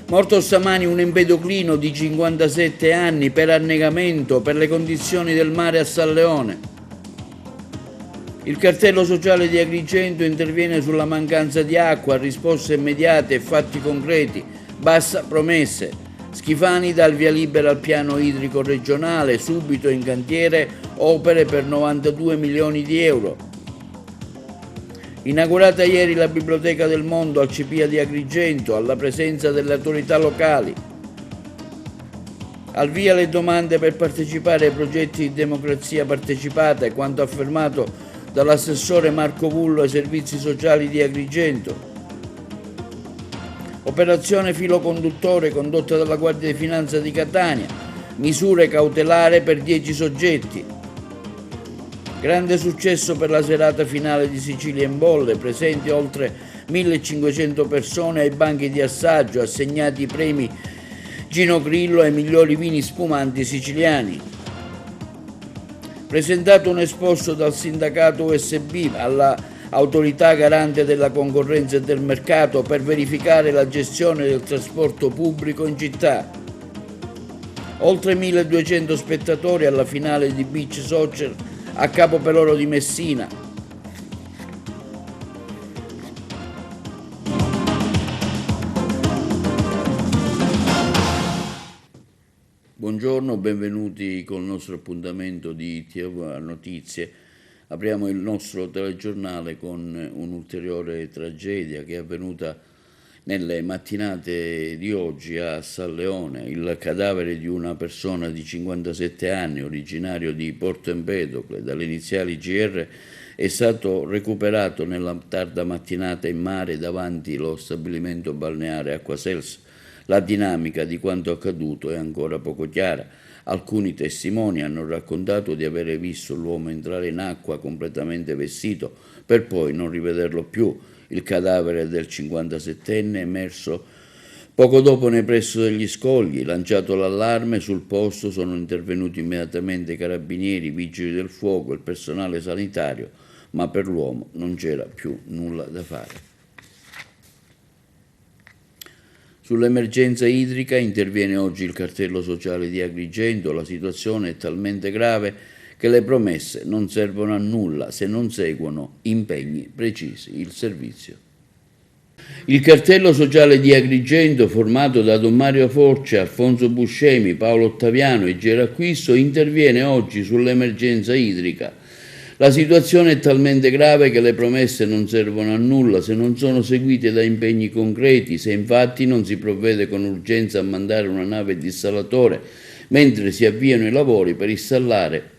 Morto stamani un empedoclino di 57 anni per annegamento per le condizioni del mare a San Leone. Il cartello sociale di Agrigento interviene sulla mancanza di acqua, risposte immediate e fatti concreti, basta promesse. Schifani dà il via libera al piano idrico regionale, subito in cantiere opere per 92 milioni di euro. Inaugurata ieri la Biblioteca del Mondo al CPIA di Agrigento, alla presenza delle autorità locali. Al via le domande per partecipare ai progetti di democrazia partecipata, quanto affermato dall'assessore Marco Vullo ai servizi sociali di Agrigento. Operazione filo conduttore condotta dalla Guardia di Finanza di Catania, misure cautelari per 10 soggetti. Grande successo per la serata finale di Sicilia in Bolle, presenti oltre 1500 persone ai banchi di assaggio, assegnati i premi Gino Grillo ai migliori vini spumanti siciliani. Presentato un esposto dal sindacato USB all'autorità garante della concorrenza e del mercato per verificare la gestione del trasporto pubblico in città. Oltre 1200 spettatori alla finale di Beach Soccer a Capo Peloro di Messina. Buongiorno, benvenuti col nostro appuntamento di TV Notizie. Apriamo il nostro telegiornale con un'ulteriore tragedia che è avvenuta nelle mattinate di oggi a San Leone. Il cadavere di una persona di 57 anni, originario di Porto Empedocle, dalle iniziali GR, è stato recuperato nella tarda mattinata in mare davanti allo stabilimento balneare Acquasels. La dinamica di quanto accaduto è ancora poco chiara. Alcuni testimoni hanno raccontato di avere visto l'uomo entrare in acqua completamente vestito per poi non rivederlo più. Il cadavere del 57enne è emerso poco dopo nei pressi degli scogli. Lanciato l'allarme, sul posto sono intervenuti immediatamente i carabinieri, i vigili del fuoco, il personale sanitario, ma per l'uomo non c'era più nulla da fare. Sull'emergenza idrica interviene oggi il cartello sociale di Agrigento. La situazione è talmente grave che le promesse non servono a nulla se non seguono impegni precisi. Il servizio. Il cartello sociale di Agrigento, formato da Don Mario Force, Alfonso Buscemi, Paolo Ottaviano e Geracquisto, interviene oggi sull'emergenza idrica. La situazione è talmente grave che le promesse non servono a nulla se non sono seguite da impegni concreti, se infatti non si provvede con urgenza a mandare una nave dissalatore mentre si avviano i lavori per installare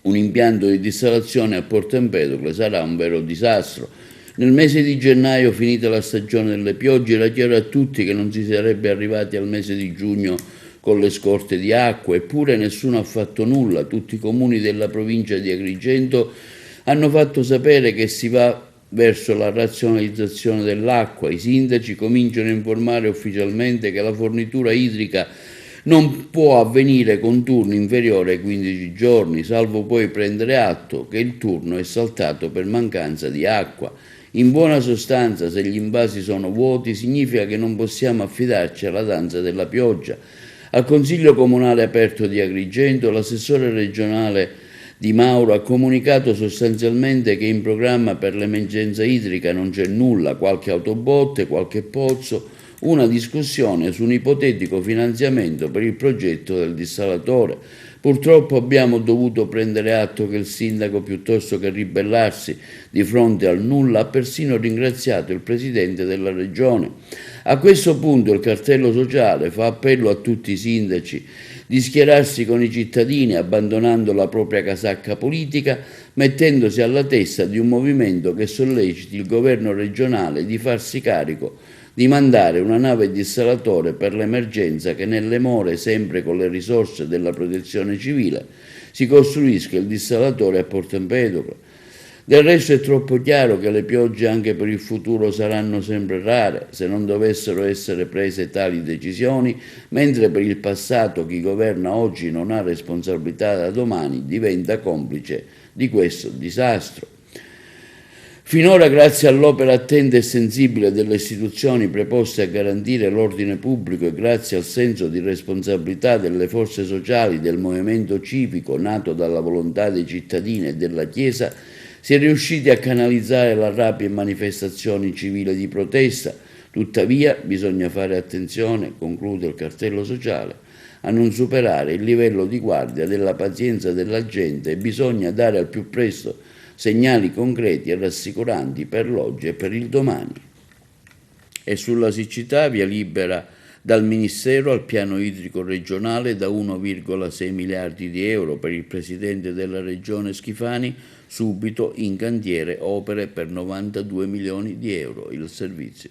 un impianto di dissalazione a Porto Empedocle. Sarà un vero disastro. Nel mese di gennaio, finita la stagione delle piogge, era chiaro a tutti che non si sarebbe arrivati al mese di giugno con le scorte di acqua, eppure nessuno ha fatto nulla. Tutti i comuni della provincia di Agrigento hanno fatto sapere che si va verso la razionalizzazione dell'acqua. I sindaci cominciano a informare ufficialmente che la fornitura idrica non può avvenire con turno inferiore ai 15 giorni, salvo poi prendere atto che il turno è saltato per mancanza di acqua. In buona sostanza, se gli invasi sono vuoti, significa che non possiamo affidarci alla danza della pioggia. Al Consiglio Comunale aperto di Agrigento, l'assessore regionale Di Mauro ha comunicato sostanzialmente che in programma per l'emergenza idrica non c'è nulla, qualche autobotte, qualche pozzo, una discussione su un ipotetico finanziamento per il progetto del dissalatore. Purtroppo abbiamo dovuto prendere atto che il sindaco, piuttosto che ribellarsi di fronte al nulla, ha persino ringraziato il presidente della regione. A questo punto il cartello sociale fa appello a tutti i sindaci di schierarsi con i cittadini, abbandonando la propria casacca politica, mettendosi alla testa di un movimento che solleciti il governo regionale di farsi carico di mandare una nave dissalatore per l'emergenza, che nelle more, sempre con le risorse della protezione civile, si costruisca il dissalatore a Porto Empedocle. Del resto è troppo chiaro che le piogge anche per il futuro saranno sempre rare, se non dovessero essere prese tali decisioni, mentre per il passato chi governa oggi non ha responsabilità da domani diventa complice di questo disastro. Finora, grazie all'opera attenta e sensibile delle istituzioni preposte a garantire l'ordine pubblico e grazie al senso di responsabilità delle forze sociali del movimento civico nato dalla volontà dei cittadini e della Chiesa, si è riusciti a canalizzare la rabbia in manifestazioni civili di protesta. Tuttavia, bisogna fare attenzione, conclude il cartello sociale, a non superare il livello di guardia della pazienza della gente e bisogna dare al più presto segnali concreti e rassicuranti per l'oggi e per il domani. E sulla siccità via libera dal Ministero al piano idrico regionale da 1,6 miliardi di euro per il Presidente della Regione Schifani, subito in cantiere opere per 92 milioni di euro il servizio.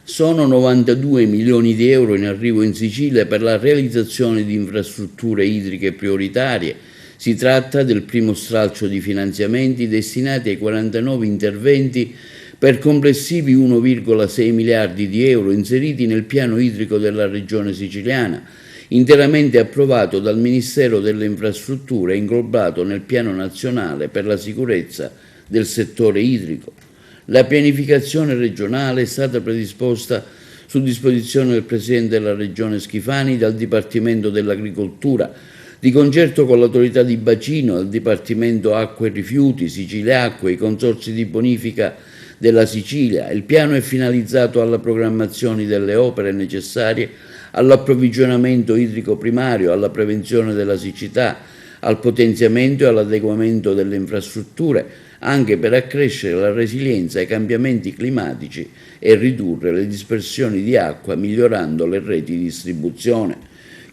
Sono 92 milioni di euro in arrivo in Sicilia per la realizzazione di infrastrutture idriche prioritarie. Si tratta del primo stralcio di finanziamenti destinati ai 49 interventi per complessivi 1,6 miliardi di euro inseriti nel piano idrico della Regione Siciliana, interamente approvato dal Ministero delle Infrastrutture e inglobato nel Piano Nazionale per la sicurezza del settore idrico. La pianificazione regionale è stata predisposta su disposizione del Presidente della Regione Schifani dal Dipartimento dell'Agricoltura, di concerto con l'autorità di bacino, il Dipartimento Acque e Rifiuti, Sicilia Acque, i consorzi di bonifica della Sicilia. Il piano è finalizzato alla programmazione delle opere necessarie all'approvvigionamento idrico primario, alla prevenzione della siccità, al potenziamento e all'adeguamento delle infrastrutture, anche per accrescere la resilienza ai cambiamenti climatici e ridurre le dispersioni di acqua, migliorando le reti di distribuzione.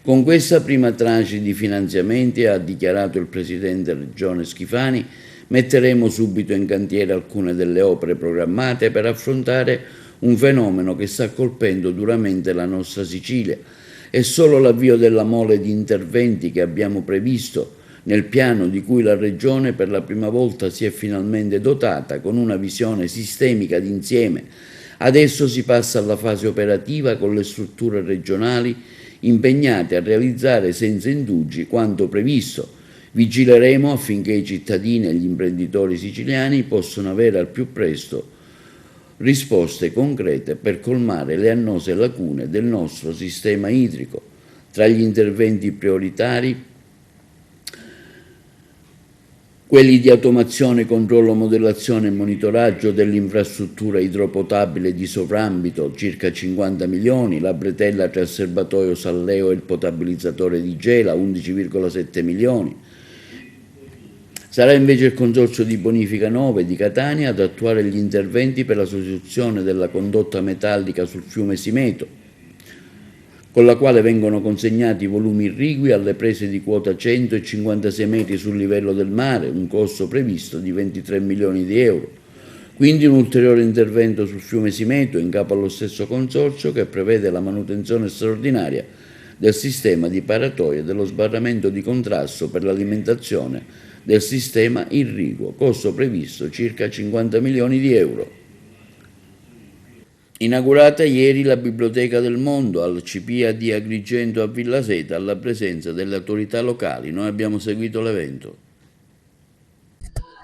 Con questa prima tranche di finanziamenti, ha dichiarato il Presidente della Regione Schifani, metteremo subito in cantiere alcune delle opere programmate per affrontare un fenomeno che sta colpendo duramente la nostra Sicilia. È solo l'avvio della mole di interventi che abbiamo previsto nel piano di cui la Regione per la prima volta si è finalmente dotata con una visione sistemica d'insieme. Adesso si passa alla fase operativa con le strutture regionali impegnate a realizzare senza indugi quanto previsto. Vigileremo affinché i cittadini e gli imprenditori siciliani possano avere al più presto risposte concrete per colmare le annose lacune del nostro sistema idrico. Tra gli interventi prioritari, quelli di automazione, controllo, modellazione e monitoraggio dell'infrastruttura idropotabile di sovrambito, circa 50 milioni, la bretella tra il serbatoio Salleo e il potabilizzatore di Gela, 11,7 milioni. Sarà invece il Consorzio di Bonifica 9 di Catania ad attuare gli interventi per la sostituzione della condotta metallica sul fiume Simeto, con la quale vengono consegnati volumi irrigui alle prese di quota 156 metri sul livello del mare, un costo previsto di 23 milioni di euro. Quindi un ulteriore intervento sul fiume Simeto in capo allo stesso consorzio che prevede la manutenzione straordinaria del sistema di paratoie e dello sbarramento di contrasto per l'alimentazione del sistema irriguo, costo previsto circa 50 milioni di euro. Inaugurata ieri la Biblioteca del Mondo al CPIA di Agrigento a Villa Seta alla presenza delle autorità locali. Noi abbiamo seguito l'evento.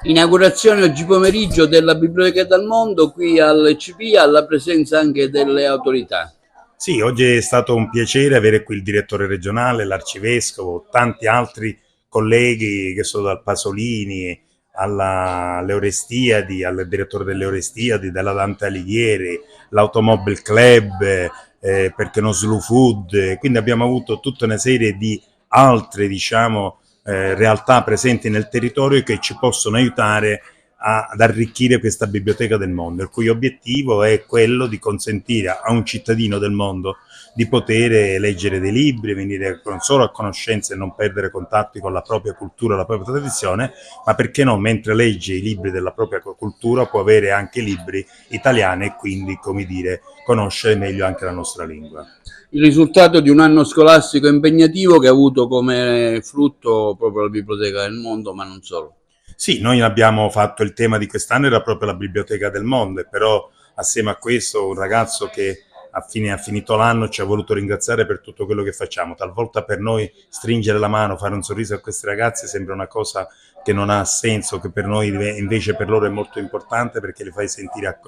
Inaugurazione oggi pomeriggio della Biblioteca del Mondo qui al CPIA alla presenza anche delle autorità. Sì, oggi è stato un piacere avere qui il direttore regionale, l'arcivescovo, tanti altri colleghi che sono dal Pasolini alle Orestiadi, al direttore delle Orestiadi, della Dante Alighieri, l'Automobile Club, perché no Slow Food, quindi abbiamo avuto tutta una serie di altre, diciamo, realtà presenti nel territorio che ci possono aiutare ad arricchire questa biblioteca del mondo, il cui obiettivo è quello di consentire a un cittadino del mondo di poter leggere dei libri, venire non solo a conoscenza e non perdere contatti con la propria cultura, la propria tradizione, ma perché no, mentre legge i libri della propria cultura può avere anche libri italiani e quindi, come dire, conoscere meglio anche la nostra lingua. Il risultato di un anno scolastico impegnativo che ha avuto come frutto proprio la Biblioteca del Mondo, ma non solo. Sì, noi abbiamo fatto il tema di quest'anno, era proprio la Biblioteca del Mondo, e però assieme a questo un ragazzo che finito l'anno ci ha voluto ringraziare per tutto quello che facciamo. Talvolta per noi stringere la mano, fare un sorriso a questi ragazzi sembra una cosa che non ha senso, che per noi invece per loro è molto importante, perché li fai sentire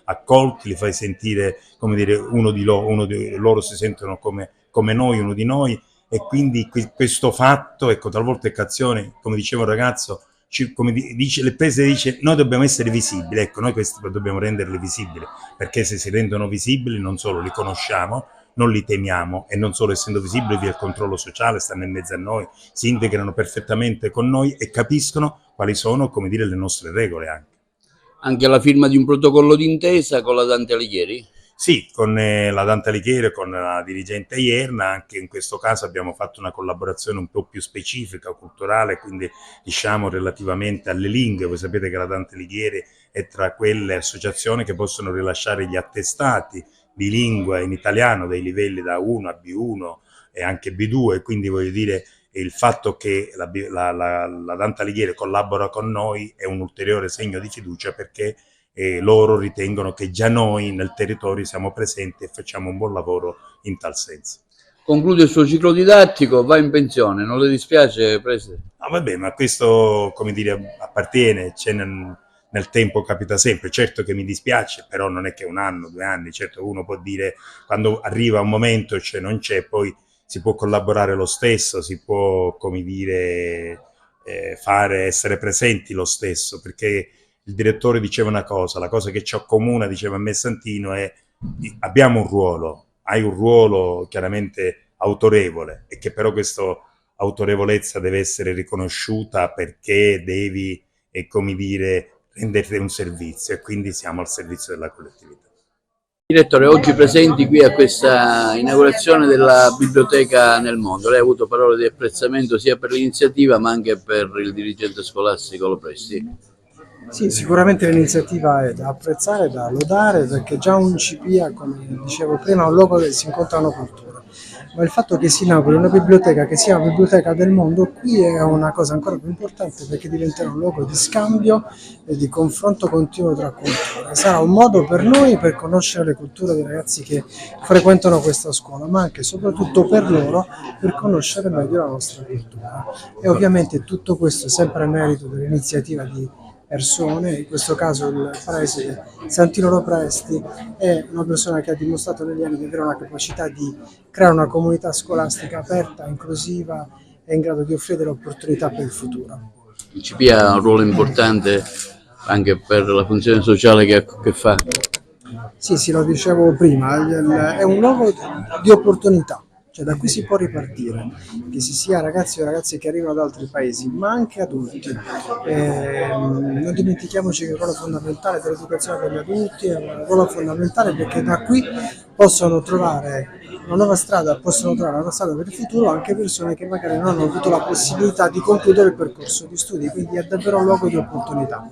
accolti, li fai sentire, come dire, uno di loro si sentono come noi, uno di noi, e quindi questo fatto, ecco, talvolta Eccazione, come diceva un ragazzo, come dice, l'Eppese dice, noi dobbiamo essere visibili, ecco, noi questi dobbiamo renderli visibili, perché se si rendono visibili non solo li conosciamo, non li temiamo, e non solo essendo visibili via il controllo sociale, stanno in mezzo a noi, si integrano perfettamente con noi e capiscono quali sono, come dire, le nostre regole anche. Anche la firma di un protocollo d'intesa con la Dante Alighieri? Sì, con la Dante Alighieri e con la dirigente Ierna, anche in questo caso abbiamo fatto una collaborazione un po' più specifica, culturale, quindi diciamo relativamente alle lingue. Voi sapete che la Dante Alighieri è tra quelle associazioni che possono rilasciare gli attestati di lingua in italiano dei livelli da 1 a B1 e anche B2, quindi voglio dire, il fatto che la Dante Alighieri collabora con noi è un ulteriore segno di fiducia, perché loro ritengono che già noi nel territorio siamo presenti e facciamo un buon lavoro in tal senso. Conclude il suo ciclo didattico, va in pensione, non le dispiace, Preside? No, vabbè, ma questo, come dire, appartiene, nel tempo capita sempre. Certo che mi dispiace, però non è che 1 anno, 2 anni, certo uno può dire, quando arriva un momento, cioè non c'è, poi si può collaborare lo stesso, si può, come dire, essere presenti lo stesso, perché il direttore diceva una cosa, la cosa che ci accomuna, diceva a me Santino, è abbiamo un ruolo, hai un ruolo chiaramente autorevole, e che però questa autorevolezza deve essere riconosciuta, perché devi, come dire, renderti un servizio, e quindi siamo al servizio della collettività. Direttore, oggi presenti qui a questa inaugurazione della biblioteca nel mondo, lei ha avuto parole di apprezzamento sia per l'iniziativa ma anche per il dirigente scolastico Lopresti. Sì, sicuramente l'iniziativa è da apprezzare, da lodare, perché già un CPIA, come dicevo prima, è un luogo dove si incontrano culture. Ma il fatto che si inauguri una biblioteca che sia la biblioteca del mondo qui è una cosa ancora più importante, perché diventerà un luogo di scambio e di confronto continuo tra culture. Sarà un modo per noi per conoscere le culture dei ragazzi che frequentano questa scuola, ma anche e soprattutto per loro per conoscere meglio la nostra cultura. E ovviamente tutto questo è sempre a merito dell'iniziativa di persone, in questo caso il preside Santino Lopresti è una persona che ha dimostrato negli anni di avere una capacità di creare una comunità scolastica aperta, inclusiva e in grado di offrire delle opportunità per il futuro. Il CPIA ha un ruolo importante anche per la funzione sociale che fa. Sì, lo dicevo prima, è un luogo di opportunità. Cioè da qui si può ripartire, che si sia ragazzi o ragazze che arrivano da altri paesi, ma anche adulti. Non dimentichiamoci che il ruolo fondamentale dell'educazione degli adulti è un ruolo fondamentale, perché da qui possono trovare una nuova strada, possono trovare una strada per il futuro anche persone che magari non hanno avuto la possibilità di concludere il percorso di studi, quindi è davvero un luogo di opportunità.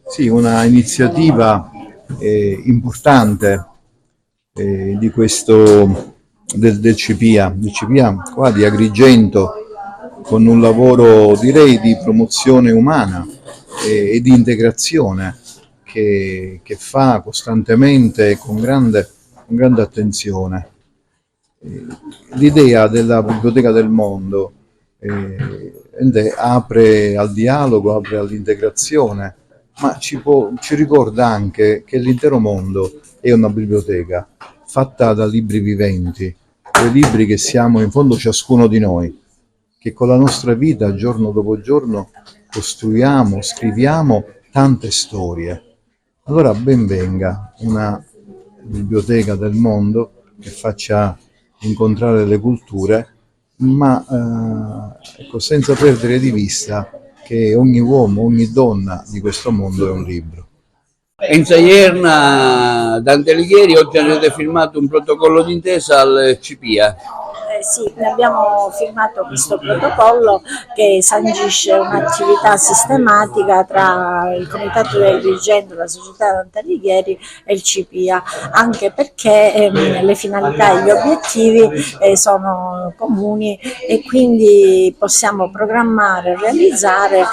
Sì, una iniziativa importante di questo del CPIA qua di Agrigento, con un lavoro direi di promozione umana e di integrazione che fa costantemente con grande attenzione. L'idea della Biblioteca del Mondo apre al dialogo, apre all'integrazione, ma ci ricorda anche che l'intero mondo è una biblioteca fatta da libri viventi, quei libri che siamo in fondo ciascuno di noi, che con la nostra vita giorno dopo giorno costruiamo, scriviamo tante storie. Allora ben venga una biblioteca del mondo che faccia incontrare le culture, ma ecco, senza perdere di vista che ogni uomo, ogni donna di questo mondo è un libro. Enza Ierna, Dante Alighieri, oggi avete firmato un protocollo d'intesa al CPIA. Sì, ne abbiamo firmato questo protocollo che sancisce un'attività sistematica tra il Comitato di Agrigento, la Società Dante Alighieri e il CPIA, anche perché le finalità e gli obiettivi sono comuni e quindi possiamo programmare e realizzare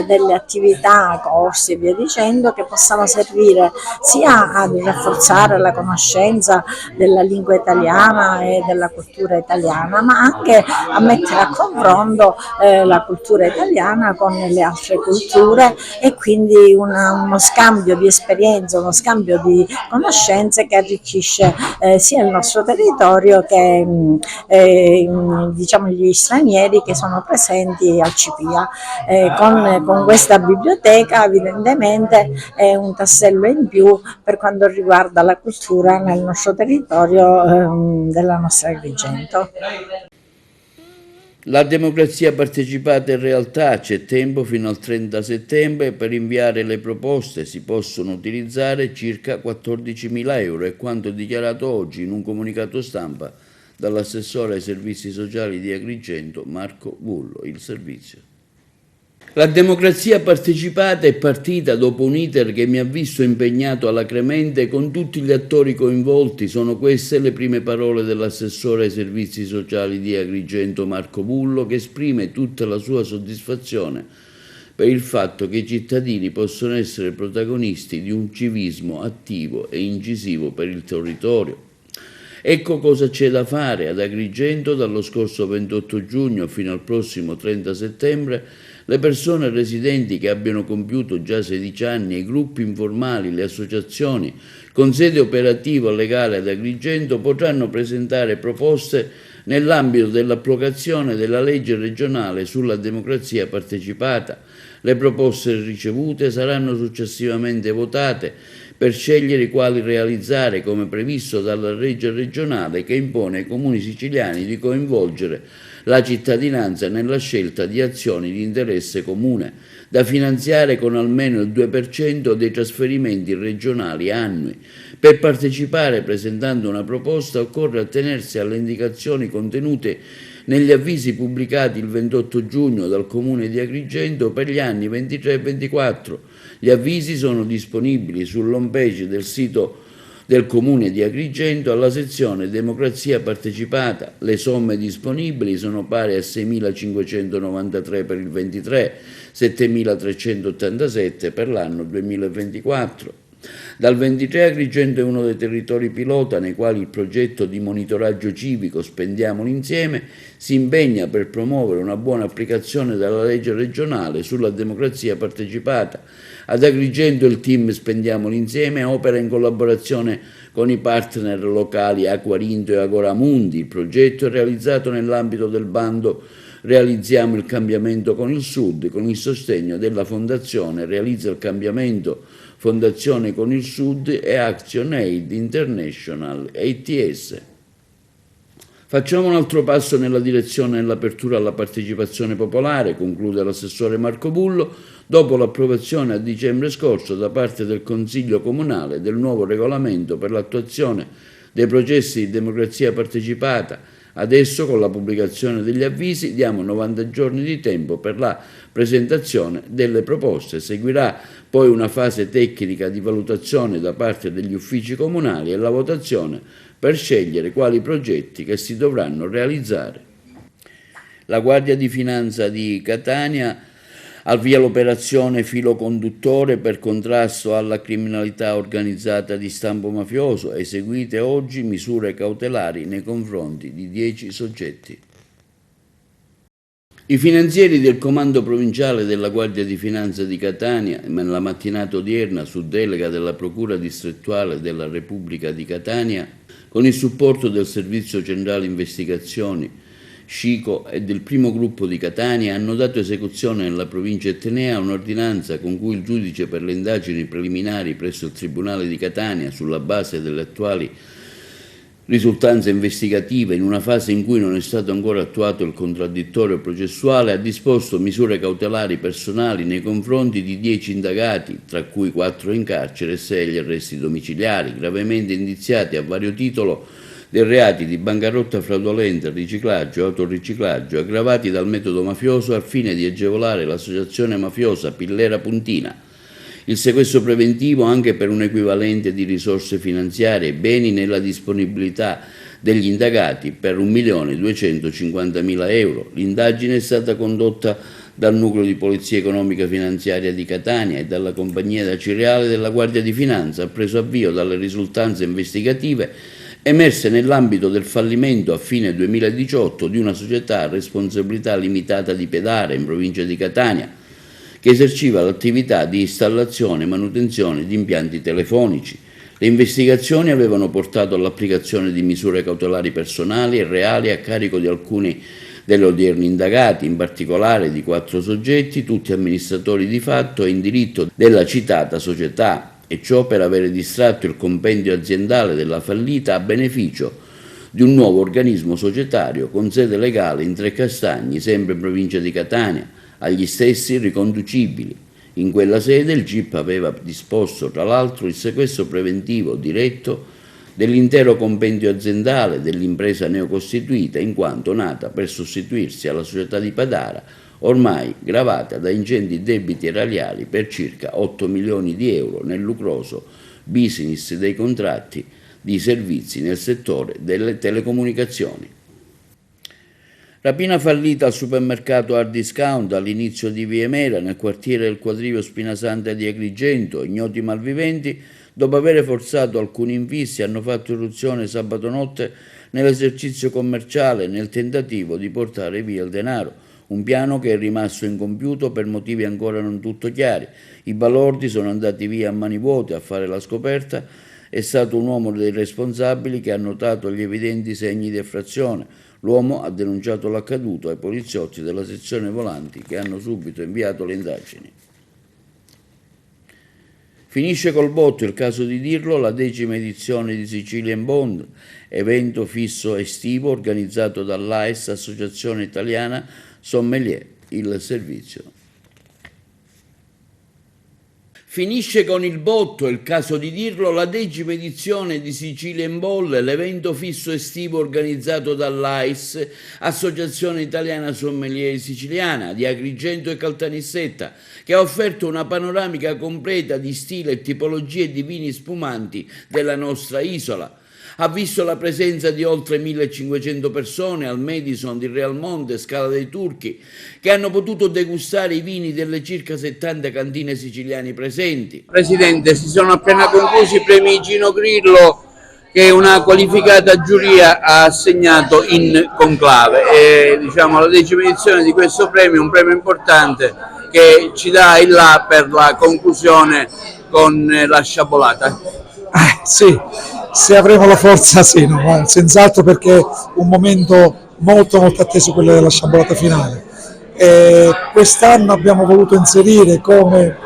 delle attività, corsi e via dicendo, che possano servire sia a rafforzare la conoscenza della lingua italiana e della cultura italiana, ma anche a mettere a confronto la cultura italiana con le altre culture e quindi uno scambio di esperienze, uno scambio di conoscenze che arricchisce sia il nostro territorio che diciamo gli stranieri che sono presenti al CPIA. Con questa biblioteca evidentemente è un tassello in più per quanto riguarda la cultura nel nostro territorio della nostra Agrigento. La democrazia partecipata in realtà c'è tempo fino al 30 settembre per inviare le proposte, si possono utilizzare circa 14.000 euro, è quanto dichiarato oggi in un comunicato stampa dall'assessore ai servizi sociali di Agrigento Marco Bullo, il servizio. La democrazia partecipata è partita dopo un iter che mi ha visto impegnato alacremente con tutti gli attori coinvolti. Sono queste le prime parole dell'assessore ai servizi sociali di Agrigento Marco Bullo, che esprime tutta la sua soddisfazione per il fatto che i cittadini possono essere protagonisti di un civismo attivo e incisivo per il territorio. Ecco cosa c'è da fare ad Agrigento dallo scorso 28 giugno fino al prossimo 30 settembre. Le persone residenti che abbiano compiuto già 16 anni, i gruppi informali, le associazioni con sede operativa legale ad Agrigento potranno presentare proposte nell'ambito dell'applicazione della legge regionale sulla democrazia partecipata. Le proposte ricevute saranno successivamente votate per scegliere quali realizzare, come previsto dalla legge regionale che impone ai comuni siciliani di coinvolgere la cittadinanza nella scelta di azioni di interesse comune, da finanziare con almeno il 2% dei trasferimenti regionali annui. Per partecipare presentando una proposta occorre attenersi alle indicazioni contenute negli avvisi pubblicati il 28 giugno dal Comune di Agrigento per gli anni 23 e 24. Gli avvisi sono disponibili sull'home page del sito del Comune di Agrigento alla sezione Democrazia Partecipata. Le somme disponibili sono pari a 6.593 per il 23, 7.387 per l'anno 2024. Dal 23 Agrigento è uno dei territori pilota nei quali il progetto di monitoraggio civico Spendiamolo Insieme si impegna per promuovere una buona applicazione della legge regionale sulla democrazia partecipata. Ad Agrigento il team Spendiamolo Insieme opera in collaborazione con i partner locali Aquarinto e Agoramundi. Il progetto è realizzato nell'ambito del bando Realizziamo il cambiamento con il Sud, con il sostegno della Fondazione Realizza il cambiamento Fondazione con il Sud e Action Aid International ATS. Facciamo un altro passo nella direzione dell'apertura alla partecipazione popolare, conclude l'assessore Marco Bullo, dopo l'approvazione a dicembre scorso da parte del Consiglio Comunale del nuovo regolamento per l'attuazione dei processi di democrazia partecipata. Adesso, con la pubblicazione degli avvisi, diamo 90 giorni di tempo per la presentazione delle proposte. Seguirà poi una fase tecnica di valutazione da parte degli uffici comunali e la votazione per scegliere quali progetti che si dovranno realizzare. La Guardia di Finanza di Catania avvia l'operazione Filo Conduttore per contrasto alla criminalità organizzata di stampo mafioso, eseguite oggi misure cautelari nei confronti di 10 soggetti. I finanzieri del Comando Provinciale della Guardia di Finanza di Catania, nella mattinata odierna su delega della Procura Distrettuale della Repubblica di Catania, con il supporto del Servizio Centrale Investigazioni Scico e del primo gruppo di Catania, hanno dato esecuzione nella provincia etnea a un'ordinanza con cui il giudice per le indagini preliminari presso il Tribunale di Catania, sulla base delle attuali risultanze investigative, in una fase in cui non è stato ancora attuato il contraddittorio processuale, ha disposto misure cautelari personali nei confronti di 10 indagati, tra cui 4 in carcere e 6 agli arresti domiciliari, gravemente indiziati a vario titolo dei reati di bancarotta fraudolenta, riciclaggio e autoriciclaggio aggravati dal metodo mafioso al fine di agevolare l'associazione mafiosa Pillera Puntina, il sequestro preventivo anche per un equivalente di risorse finanziarie e beni nella disponibilità degli indagati per 1.250.000 euro. L'indagine è stata condotta dal Nucleo di Polizia Economica Finanziaria di Catania e dalla Compagnia Dacireale della Guardia di Finanza, ha preso avvio dalle risultanze investigative emerse nell'ambito del fallimento a fine 2018 di una società a responsabilità limitata di Pedara in provincia di Catania, che eserciva l'attività di installazione e manutenzione di impianti telefonici. Le investigazioni avevano portato all'applicazione di misure cautelari personali e reali a carico di alcuni degli odierni indagati, in particolare di 4 soggetti, tutti amministratori di fatto e in diritto della citata società, e ciò per avere distratto il compendio aziendale della fallita a beneficio di un nuovo organismo societario con sede legale in Trecastagni, sempre in provincia di Catania, agli stessi riconducibili. In quella sede il GIP aveva disposto, tra l'altro, il sequestro preventivo diretto dell'intero compendio aziendale dell'impresa neocostituita, in quanto nata per sostituirsi alla società di Pedara, ormai gravata da ingenti debiti erariali per circa 8 milioni di euro nel lucroso business dei contratti di servizi nel settore delle telecomunicazioni. Rapina fallita al supermercato Hard Discount all'inizio di Via Mera, nel quartiere del Quadrivio Spinasanta di Agrigento. Ignoti malviventi, dopo aver forzato alcuni infissi, hanno fatto irruzione sabato notte nell'esercizio commerciale nel tentativo di portare via il denaro, un piano che è rimasto incompiuto per motivi ancora non tutto chiari. I balordi sono andati via a mani vuote. A fare la scoperta è stato un uomo dei responsabili che ha notato gli evidenti segni di effrazione. L'uomo ha denunciato l'accaduto ai poliziotti della sezione volanti, che hanno subito inviato le indagini. Finisce col botto, il caso di dirlo, la 10ª edizione di Sicilian Bond, evento fisso estivo organizzato dall'AES, Associazione Italiana Sommelier, il servizio. Finisce con il botto, il caso di dirlo, la 10ª edizione di Sicilian Ball, l'evento fisso estivo organizzato dall'AIS, Associazione Italiana Sommelier Siciliana, di Agrigento e Caltanissetta, che ha offerto una panoramica completa di stile e tipologie di vini spumanti della nostra isola. Ha visto la presenza di oltre 1500 persone al Madison di Realmonte, Scala dei Turchi, che hanno potuto degustare i vini delle circa 70 cantine siciliane presenti. Presidente, si sono appena conclusi i premi Gino Grillo, che una qualificata giuria ha assegnato in conclave. La 10ª edizione di questo premio è un premio importante che ci dà il là per la conclusione con la sciabolata. Sì, se avremo la forza sì, no, senz'altro, perché è un momento molto atteso, quello della sciabolata finale. Quest'anno abbiamo voluto inserire come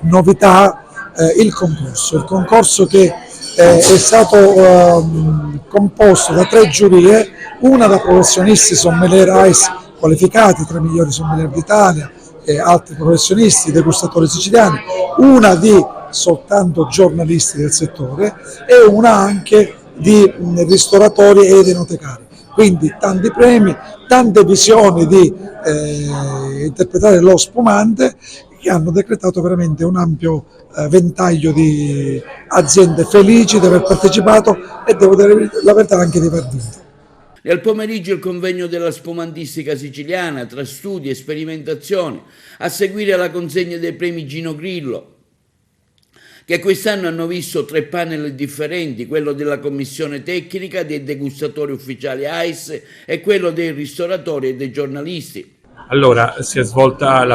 novità il concorso che è stato composto da 3 giurie, una da professionisti sommelier AIS qualificati, 3 migliori sommelier d'Italia e altri professionisti, degustatori siciliani, una di soltanto giornalisti del settore e una anche di ristoratori ed enotecari. Quindi tanti premi, tante visioni di interpretare lo spumante, che hanno decretato veramente un ampio ventaglio di aziende felici di aver partecipato e, devo dire la verità, anche di aver vinto. Nel pomeriggio il convegno della spumantistica siciliana, tra studi e sperimentazioni, a seguire la consegna dei premi Gino Grillo, che quest'anno hanno visto 3 panel differenti, quello della commissione tecnica, dei degustatori ufficiali AIS e quello dei ristoratori e dei giornalisti. Allora, si è svolta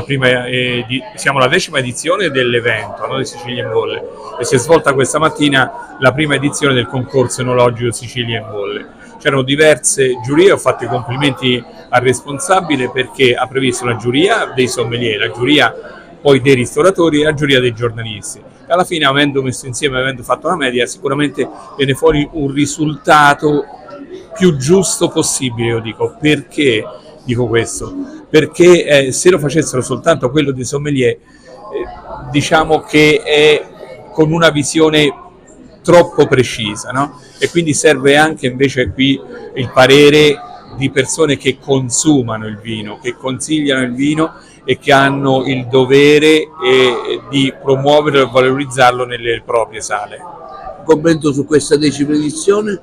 siamo alla 10ª edizione dell'evento, no, di Sicilian Bolle, e si è svolta questa mattina la prima edizione del concorso enologico Sicilian Bolle. C'erano diverse giurie, ho fatto i complimenti al responsabile perché ha previsto la giuria dei sommelier, la giuria poi dei ristoratori e la giuria dei giornalisti. Alla fine, avendo messo insieme, avendo fatto una media, sicuramente viene fuori un risultato più giusto possibile, io dico. Perché dico questo? Perché se lo facessero soltanto quello dei sommelier, diciamo che è con una visione troppo precisa, no? E quindi serve anche invece qui il parere di persone che consumano il vino, che consigliano il vino e che hanno il dovere di promuoverlo e valorizzarlo nelle proprie sale. Commento su questa 10ª edizione?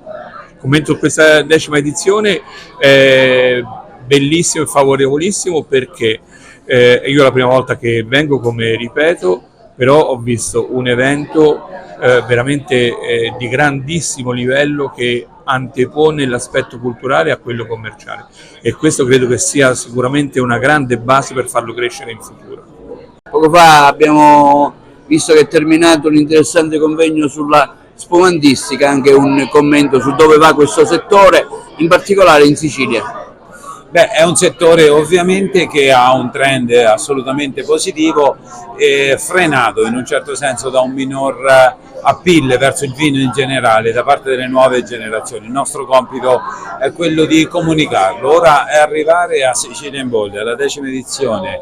Commento su questa 10ª edizione, bellissimo e favorevolissimo, perché io la prima volta che vengo, come ripeto, però ho visto un evento veramente di grandissimo livello che antepone l'aspetto culturale a quello commerciale, e questo credo che sia sicuramente una grande base per farlo crescere in futuro. Poco fa abbiamo visto che è terminato un interessante convegno sulla spumantistica, anche un commento su dove va questo settore, in particolare in Sicilia. Beh, è un settore ovviamente che ha un trend assolutamente positivo, frenato in un certo senso da un minor appeal verso il vino in generale da parte delle nuove generazioni. Il nostro compito è quello di comunicarlo. Ora è arrivare a Sicilia in Bolle, alla 10ª edizione,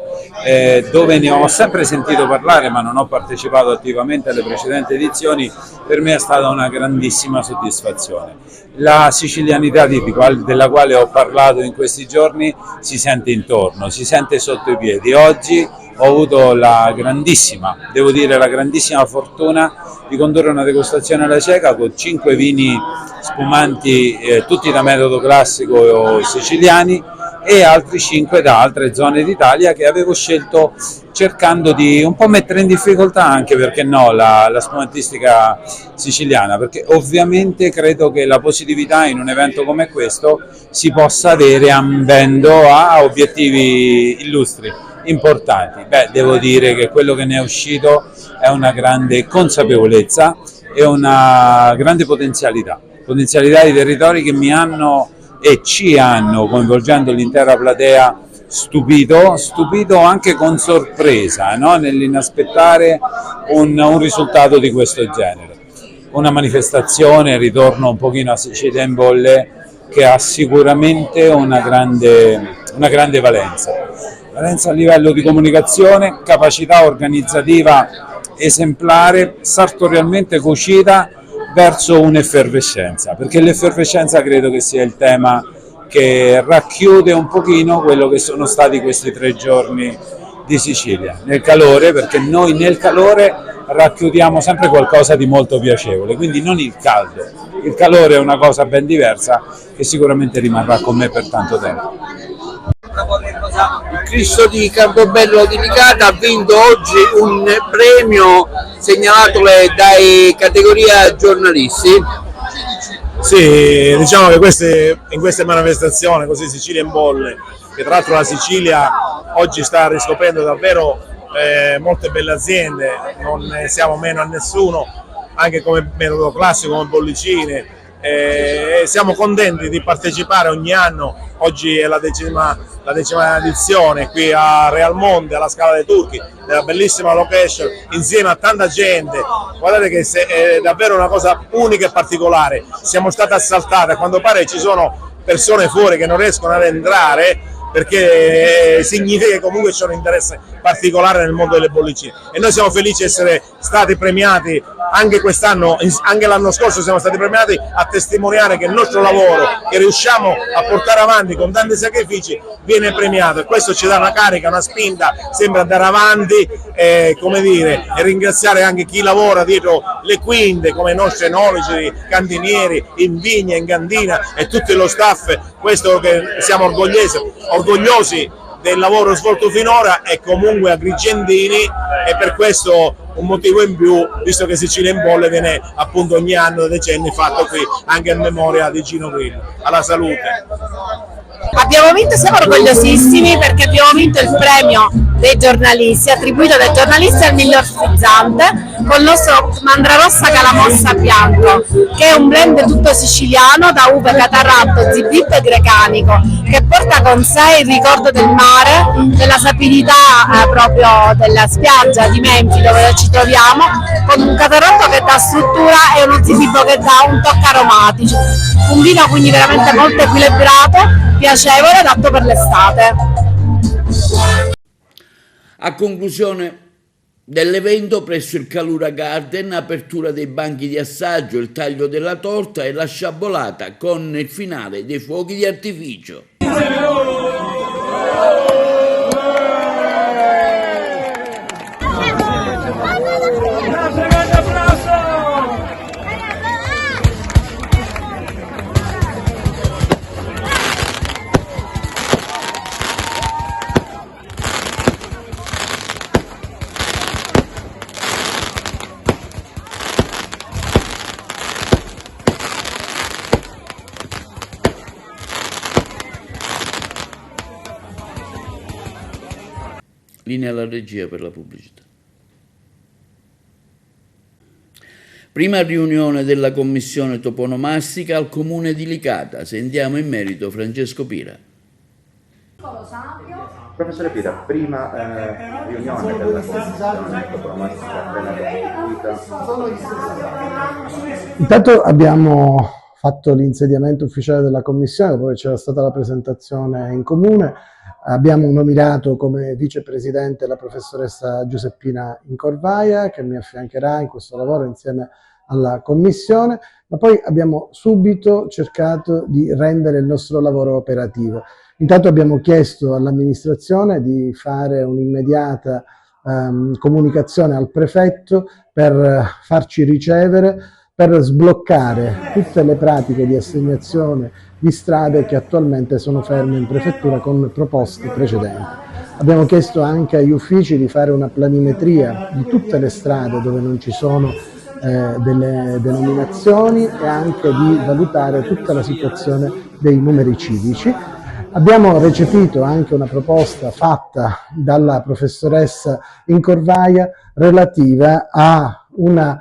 dove ne ho sempre sentito parlare ma non ho partecipato attivamente alle precedenti edizioni, per me è stata una grandissima soddisfazione. La sicilianità tipica della quale ho parlato in questi giorni si sente intorno, si sente sotto i piedi. Oggi ho avuto la grandissima fortuna di condurre una degustazione alla cieca con 5 vini spumanti, tutti da metodo classico siciliani, e altri 5 da altre zone d'Italia che avevo scelto cercando di un po' mettere in difficoltà anche, perché no, la spumantistica siciliana, perché ovviamente credo che la positività in un evento come questo si possa avere ambendo a obiettivi illustri, importanti. Beh, devo dire che quello che ne è uscito è una grande consapevolezza e una grande potenzialità di territori che mi hanno e ci hanno, coinvolgendo l'intera platea, stupito anche con sorpresa, no? Nell'inaspettare un risultato di questo genere. Una manifestazione, ritorno un pochino a Sicilia in Bolle, che ha sicuramente una grande valenza a livello di comunicazione, capacità organizzativa esemplare, sartorialmente cucita verso un'effervescenza, perché l'effervescenza credo che sia il tema che racchiude un pochino quello che sono stati questi 3 giorni di Sicilia, nel calore, perché noi nel calore racchiudiamo sempre qualcosa di molto piacevole, quindi non il caldo. Il calore è una cosa ben diversa che sicuramente rimarrà con me per tanto tempo. Il Cristo di Campobello di Licata ha vinto oggi un premio segnalatole dai categoria giornalisti. Sì, diciamo che in queste manifestazioni, così Sicilia in Bolle, che tra l'altro la Sicilia oggi sta riscoprendo davvero molte belle aziende, non ne siamo meno a nessuno, anche come metodo classico, come bollicine. Siamo contenti di partecipare ogni anno. Oggi è la decima edizione qui a Real Monte, alla Scala dei Turchi, nella bellissima location, insieme a tanta gente. Guardate che è davvero una cosa unica e particolare. Siamo stati assaltati, a quanto pare ci sono persone fuori che non riescono ad entrare, perché significa che comunque c'è un interesse particolare nel mondo delle bollicine, e noi siamo felici di essere stati premiati anche quest'anno, anche l'anno scorso siamo stati premiati, a testimoniare che il nostro lavoro, che riusciamo a portare avanti con tanti sacrifici, viene premiato, e questo ci dà una carica, una spinta, sembra andare avanti, come dire, e ringraziare anche chi lavora dietro le quinte, come i nostri enologi, cantinieri, in vigna, in cantina, e tutto lo staff. Questo che siamo orgogliosi del lavoro svolto finora, e comunque agrigentini, e per questo un motivo in più, visto che Sicilia in Bolle viene appunto ogni anno da decenni fatto qui, anche in memoria di Gino Grillo. Alla salute. Abbiamo vinto, siamo orgogliosissimi perché abbiamo vinto il premio dei giornalisti, attribuito dai giornalisti al miglior frizzante, con il nostro Mandrarossa Calamossa Bianco, che è un blend tutto siciliano da uve catarratto, zibib e grecanico, che porta con sé il ricordo del mare, della sapidità proprio della spiaggia di Menfi dove ci troviamo, con un catarratto che dà struttura e uno zibib che dà un tocco aromatico. Un vino quindi veramente molto equilibrato, piacevole, adatto per l'estate. A conclusione dell'evento presso il Calura Garden, apertura dei banchi di assaggio, il taglio della torta e la sciabolata con il finale dei fuochi di artificio. Linea alla regia per la pubblicità. Prima riunione della commissione toponomastica al comune di Licata. Sentiamo in merito Francesco Pira. Professore Pira, prima riunione della commissione toponomastica. Intanto abbiamo fatto l'insediamento ufficiale della commissione, poi c'era stata la presentazione in comune. Abbiamo nominato come vicepresidente la professoressa Giuseppina Incorvaia, che mi affiancherà in questo lavoro insieme alla commissione, ma poi abbiamo subito cercato di rendere il nostro lavoro operativo. Intanto abbiamo chiesto all'amministrazione di fare un'immediata comunicazione al prefetto per farci ricevere, per sbloccare tutte le pratiche di assegnazione di strade che attualmente sono ferme in prefettura con proposte precedenti. Abbiamo chiesto anche agli uffici di fare una planimetria di tutte le strade dove non ci sono delle denominazioni e anche di valutare tutta la situazione dei numeri civici. Abbiamo recepito anche una proposta fatta dalla professoressa Incorvaia relativa a una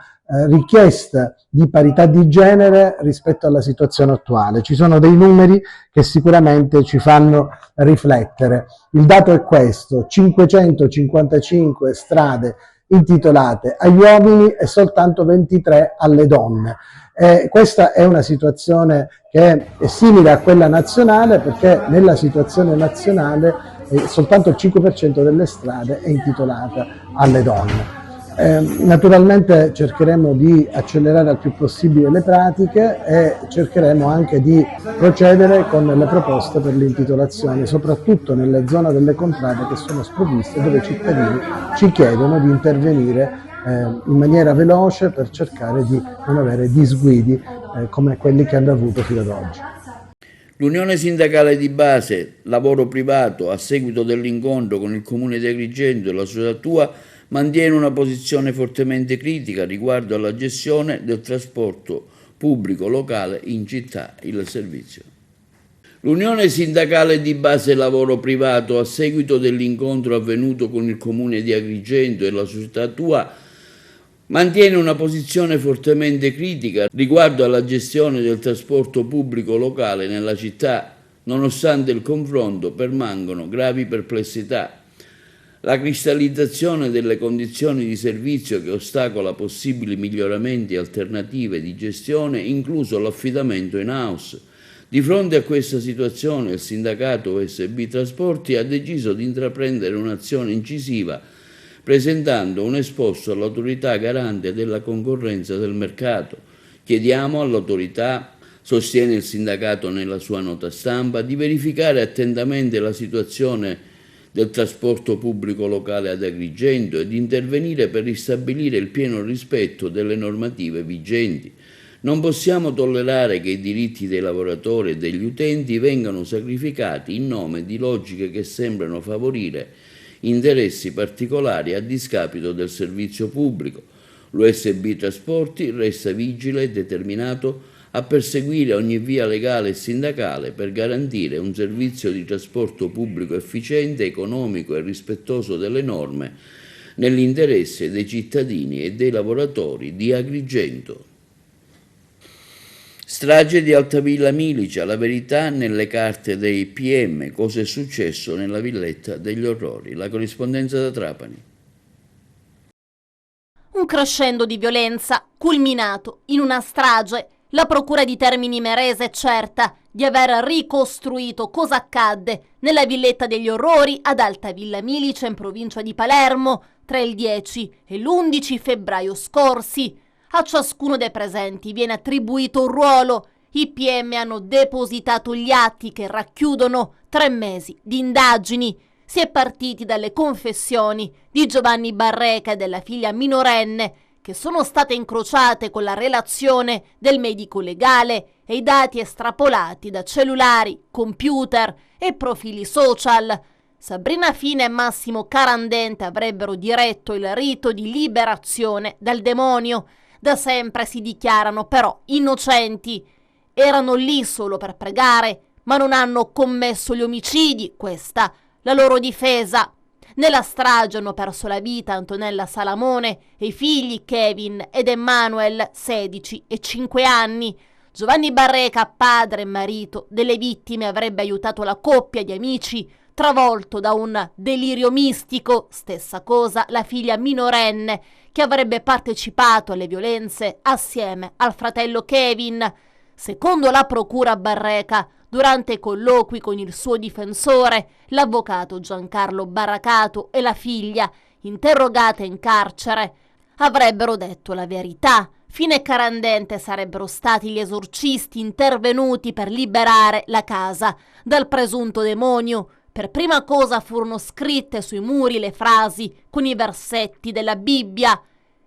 richiesta di parità di genere rispetto alla situazione attuale. Ci sono dei numeri che sicuramente ci fanno riflettere. Il dato è questo: 555 strade intitolate agli uomini e soltanto 23 alle donne. Questa è una situazione che è simile a quella nazionale, perché nella situazione nazionale soltanto il 5% delle strade è intitolata alle donne. Naturalmente cercheremo di accelerare al più possibile le pratiche e cercheremo anche di procedere con le proposte per l'intitolazione, soprattutto nelle zone delle contrade che sono sprovviste, dove i cittadini ci chiedono di intervenire in maniera veloce per cercare di non avere disguidi come quelli che hanno avuto fino ad oggi. L'Unione Sindacale di Base Lavoro Privato, a seguito dell'incontro con il Comune di Agrigento e la società Tua, mantiene una posizione fortemente critica riguardo alla gestione del trasporto pubblico locale in città, il servizio. L'Unione Sindacale di Base Lavoro Privato, a seguito dell'incontro avvenuto con il Comune di Agrigento e la società Tua, mantiene una posizione fortemente critica riguardo alla gestione del trasporto pubblico locale nella città. Nonostante il confronto, permangono gravi perplessità. La cristallizzazione delle condizioni di servizio che ostacola possibili miglioramenti e alternative di gestione, incluso l'affidamento in house. Di fronte a questa situazione, il sindacato USB Trasporti ha deciso di intraprendere un'azione incisiva, presentando un esposto all'autorità garante della concorrenza del mercato. Chiediamo all'autorità, sostiene il sindacato nella sua nota stampa, di verificare attentamente la situazione del trasporto pubblico locale ad Agrigento e di intervenire per ristabilire il pieno rispetto delle normative vigenti. Non possiamo tollerare che i diritti dei lavoratori e degli utenti vengano sacrificati in nome di logiche che sembrano favorire interessi particolari a discapito del servizio pubblico. L'USB Trasporti resta vigile e determinato a perseguire ogni via legale e sindacale per garantire un servizio di trasporto pubblico efficiente, economico e rispettoso delle norme nell'interesse dei cittadini e dei lavoratori di Agrigento. Strage di Altavilla Milicia, la verità nelle carte dei PM, cosa è successo nella villetta degli orrori. La corrispondenza da Trapani. Un crescendo di violenza culminato in una strage. La procura di Termini Imerese è certa di aver ricostruito cosa accadde nella villetta degli orrori ad Altavilla Milicia in provincia di Palermo. tra il 10 e l'11 febbraio scorsi. A ciascuno dei presenti viene attribuito un ruolo. I PM hanno depositato gli atti che racchiudono 3 mesi di indagini. Si è partiti dalle confessioni di Giovanni Barreca e della figlia minorenne, che sono state incrociate con la relazione del medico legale e i dati estrapolati da cellulari, computer e profili social. Sabrina Fina e Massimo Carandente avrebbero diretto il rito di liberazione dal demonio. Da sempre si dichiarano però innocenti. Erano lì solo per pregare, ma non hanno commesso gli omicidi, questa la loro difesa. Nella strage hanno perso la vita Antonella Salamone e i figli Kevin ed Emmanuel, 16 e 5 anni. Giovanni Barreca, padre e marito delle vittime, avrebbe aiutato la coppia di amici, travolto da un delirio mistico. Stessa cosa la figlia minorenne, che avrebbe partecipato alle violenze assieme al fratello Kevin. Secondo la procura Barreca, durante i colloqui con il suo difensore, l'avvocato Giancarlo Barracato e la figlia, interrogate in carcere, avrebbero detto la verità. Fina e Carandente sarebbero stati gli esorcisti intervenuti per liberare la casa dal presunto demonio. Per prima cosa furono scritte sui muri le frasi con i versetti della Bibbia.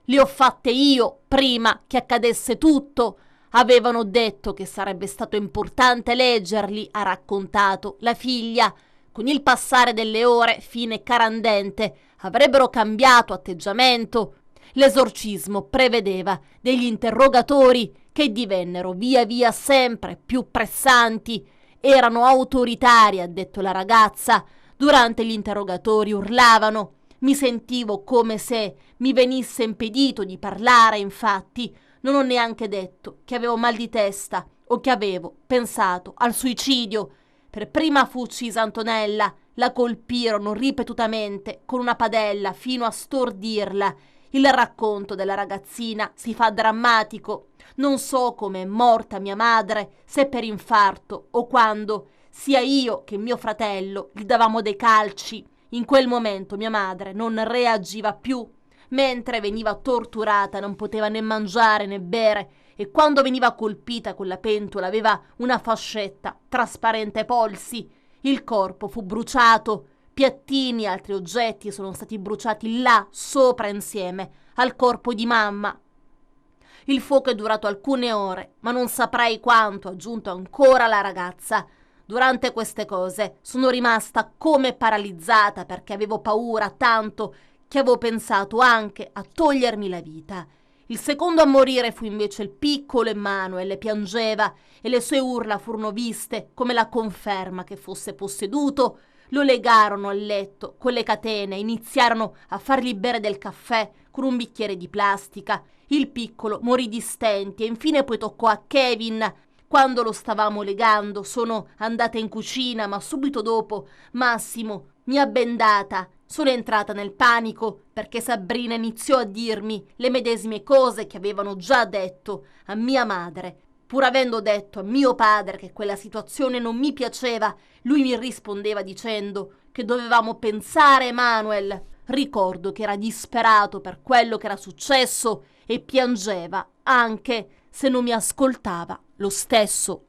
Le ho fatte io prima che accadesse tutto. Avevano detto che sarebbe stato importante leggerli, ha raccontato la figlia. Con il passare delle ore, Fina e Carandente avrebbero cambiato atteggiamento. L'esorcismo prevedeva degli interrogatori che divennero via via sempre più pressanti. Erano autoritari, ha detto la ragazza. Durante gli interrogatori urlavano. Mi sentivo come se mi venisse impedito di parlare, infatti. Non ho neanche detto che avevo mal di testa o che avevo pensato al suicidio. Per prima fu uccisa Antonella, la colpirono ripetutamente con una padella fino a stordirla. Il racconto della ragazzina si fa drammatico. Non so come è morta mia madre, se per infarto o quando. Sia io che mio fratello gli davamo dei calci. In quel momento mia madre non reagiva più. Mentre veniva torturata non poteva né mangiare né bere e quando veniva colpita con la pentola aveva una fascetta trasparente ai polsi. Il corpo fu bruciato, piattini e altri oggetti sono stati bruciati là sopra insieme al corpo di mamma. Il fuoco è durato alcune ore, ma non saprei quanto, ha aggiunto ancora la ragazza. Durante queste cose sono rimasta come paralizzata perché avevo paura tanto che avevo pensato anche a togliermi la vita. Il secondo a morire fu invece il piccolo Emmanuel, piangeva e le sue urla furono viste come la conferma che fosse posseduto. Lo legarono al letto con le catene, iniziarono a fargli bere del caffè con un bicchiere di plastica. Il piccolo morì di stenti e infine poi toccò a Kevin. Quando lo stavamo legando sono andata in cucina, ma subito dopo Massimo mi ha bendata. Sono entrata nel panico perché Sabrina iniziò a dirmi le medesime cose che avevano già detto a mia madre. Pur avendo detto a mio padre che quella situazione non mi piaceva, lui mi rispondeva dicendo che dovevamo pensare a Emanuel. Ricordo che era disperato per quello che era successo e piangeva, anche se non mi ascoltava lo stesso.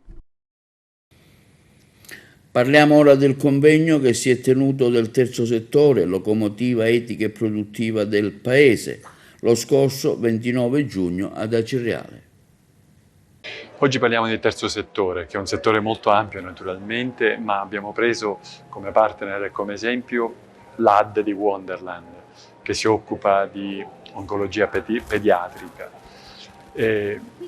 Parliamo ora del convegno che si è tenuto del terzo settore, locomotiva etica e produttiva del Paese, lo scorso 29 giugno ad Acireale. Oggi parliamo del terzo settore, che è un settore molto ampio naturalmente, ma abbiamo preso come partner e come esempio l'AD di Wonderland, che si occupa di oncologia pediatrica.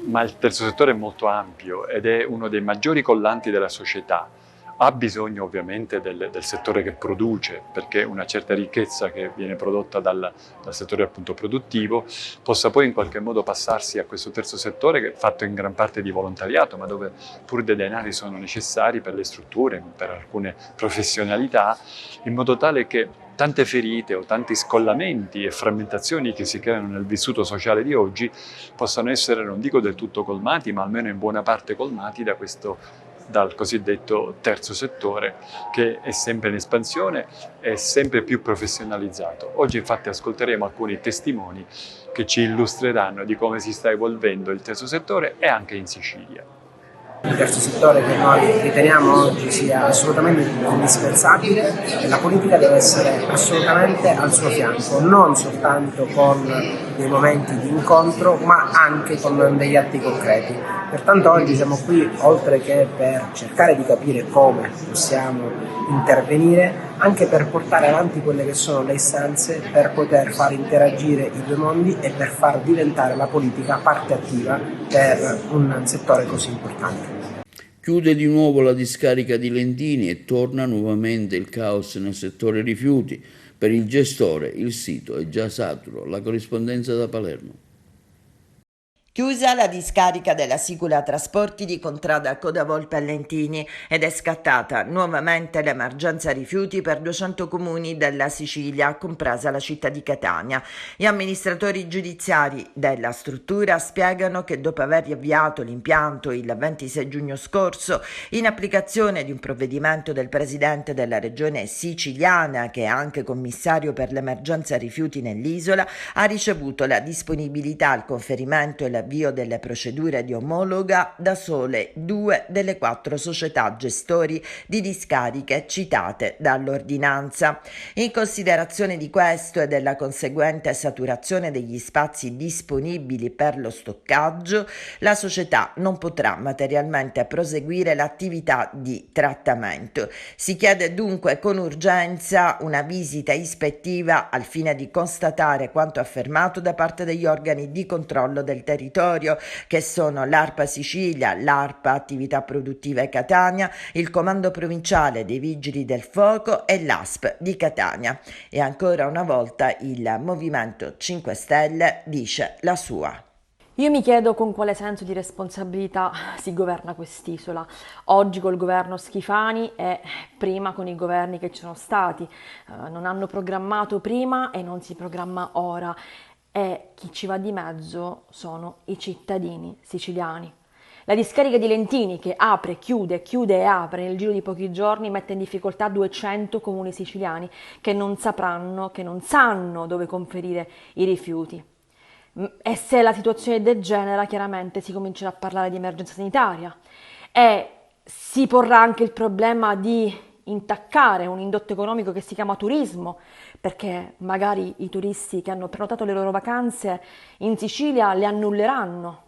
Ma il terzo settore è molto ampio ed è uno dei maggiori collanti della società. Ha bisogno ovviamente del settore che produce, perché una certa ricchezza che viene prodotta dal settore appunto produttivo possa poi in qualche modo passarsi a questo terzo settore che è fatto in gran parte di volontariato, ma dove pur dei denari sono necessari per le strutture, per alcune professionalità, in modo tale che tante ferite o tanti scollamenti e frammentazioni che si creano nel vissuto sociale di oggi possano essere, non dico del tutto colmati, ma almeno in buona parte colmati da questo dal cosiddetto terzo settore, che è sempre in espansione e sempre più professionalizzato. Oggi infatti ascolteremo alcuni testimoni che ci illustreranno di come si sta evolvendo il terzo settore e anche in Sicilia. Il terzo settore che noi riteniamo oggi sia assolutamente indispensabile e la politica deve essere assolutamente al suo fianco, non soltanto con dei momenti di incontro ma anche con degli atti concreti. Pertanto oggi siamo qui oltre che per cercare di capire come possiamo intervenire, anche per portare avanti quelle che sono le istanze per poter far interagire i due mondi e per far diventare la politica parte attiva per un settore così importante. Chiude di nuovo la discarica di Lentini e torna nuovamente il caos nel settore rifiuti. Per il gestore il sito è già saturo. La corrispondenza da Palermo. Chiusa la discarica della Sicula Trasporti di Contrada Codavolpe a Lentini ed è scattata nuovamente l'emergenza rifiuti per 200 comuni della Sicilia, compresa la città di Catania. Gli amministratori giudiziari della struttura spiegano che dopo aver riavviato l'impianto il 26 giugno scorso, in applicazione di un provvedimento del presidente della regione siciliana, che è anche commissario per l'emergenza rifiuti nell'isola, ha ricevuto la disponibilità al conferimento e l'avvio delle procedure di omologa da sole 2 delle 4 società gestori di discariche citate dall'ordinanza. In considerazione di questo e della conseguente saturazione degli spazi disponibili per lo stoccaggio, la società non potrà materialmente proseguire l'attività di trattamento. Si chiede dunque con urgenza una visita ispettiva al fine di constatare quanto affermato da parte degli organi di controllo del territorio, che sono l'ARPA Sicilia, l'ARPA Attività Produttive Catania, il Comando Provinciale dei Vigili del Fuoco e l'ASP di Catania. E ancora una volta il Movimento 5 Stelle dice la sua. Io mi chiedo con quale senso di responsabilità si governa quest'isola. Oggi col governo Schifani e prima con i governi che ci sono stati. Non hanno programmato prima e non si programma ora. E chi ci va di mezzo sono i cittadini siciliani. La discarica di Lentini, che apre, chiude e apre nel giro di pochi giorni, mette in difficoltà 200 comuni siciliani che non sanno dove conferire i rifiuti. E se la situazione degenera, chiaramente si comincerà a parlare di emergenza sanitaria e si porrà anche il problema di intaccare un indotto economico che si chiama turismo, perché magari i turisti che hanno prenotato le loro vacanze in Sicilia le annulleranno.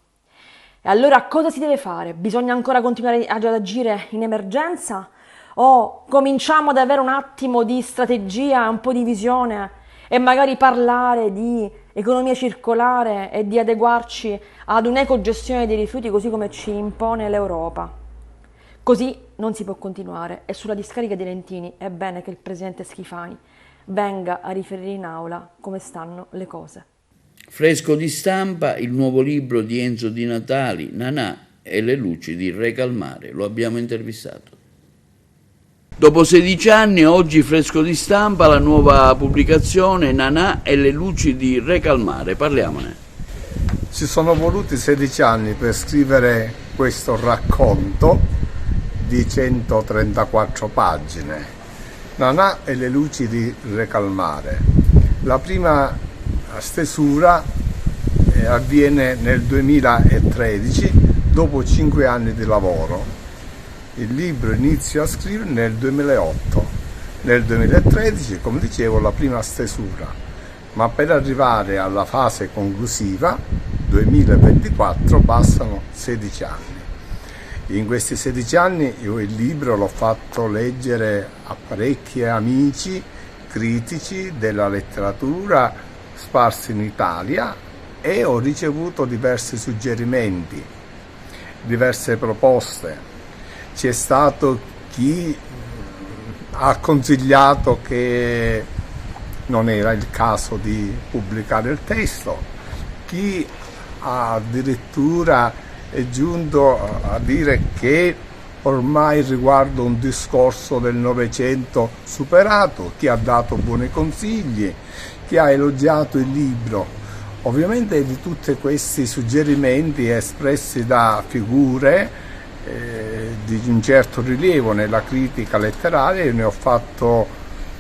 E allora cosa si deve fare? Bisogna ancora continuare ad agire in emergenza o cominciamo ad avere un attimo di strategia, un po' di visione e magari parlare di economia circolare e di adeguarci ad un'ecogestione dei rifiuti così come ci impone l'Europa? Così non si può continuare e sulla discarica di Lentini è bene che il presidente Schifani venga a riferire in aula come stanno le cose. Fresco di stampa il nuovo libro di Enzo Di Natali, Nanà e le luci di Re Calmare. Lo abbiamo intervistato. Dopo 16 anni, oggi fresco di stampa la nuova pubblicazione Nanà e le luci di Re Calmare. Parliamone. Ci sono voluti 16 anni per scrivere questo racconto di 134 pagine. Nanà e le luci di Re Calmare. La prima stesura avviene nel 2013, dopo 5 anni di lavoro. Il libro inizio a scrivere nel 2008. Nel 2013, come dicevo, la prima stesura. Ma per arrivare alla fase conclusiva, 2024, passano 16 anni. In questi 16 anni io il libro l'ho fatto leggere a parecchi amici critici della letteratura sparsi in Italia e ho ricevuto diversi suggerimenti, diverse proposte. C'è stato chi ha consigliato che non era il caso di pubblicare il testo, chi addirittura è giunto a dire che ormai riguarda un discorso del Novecento superato, chi ha dato buoni consigli, chi ha elogiato il libro. Ovviamente di tutti questi suggerimenti espressi da figure di un certo rilievo nella critica letteraria, io ne ho fatto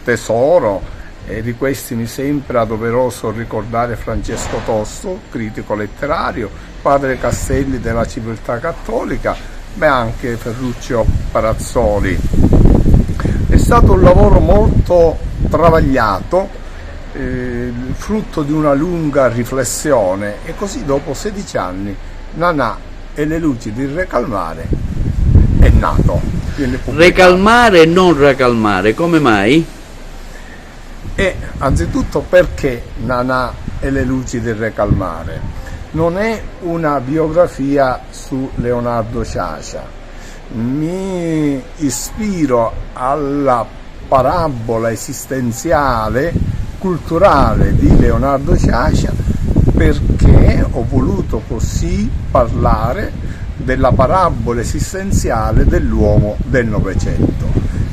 tesoro. E di questi mi sembra doveroso ricordare Francesco Tosto, critico letterario, padre Castelli della civiltà cattolica, ma anche Ferruccio Parazzoli. È stato un lavoro molto travagliato, frutto di una lunga riflessione, e così dopo 16 anni Nanà e le luci di Recalmare è nato. Recalmare e non racalmare, come mai? E anzitutto perché Nanà e le luci del Recalmare? Non è una biografia su Leonardo Sciascia. Mi ispiro alla parabola esistenziale, culturale di Leonardo Sciascia, perché ho voluto così parlare della parabola esistenziale dell'uomo del Novecento.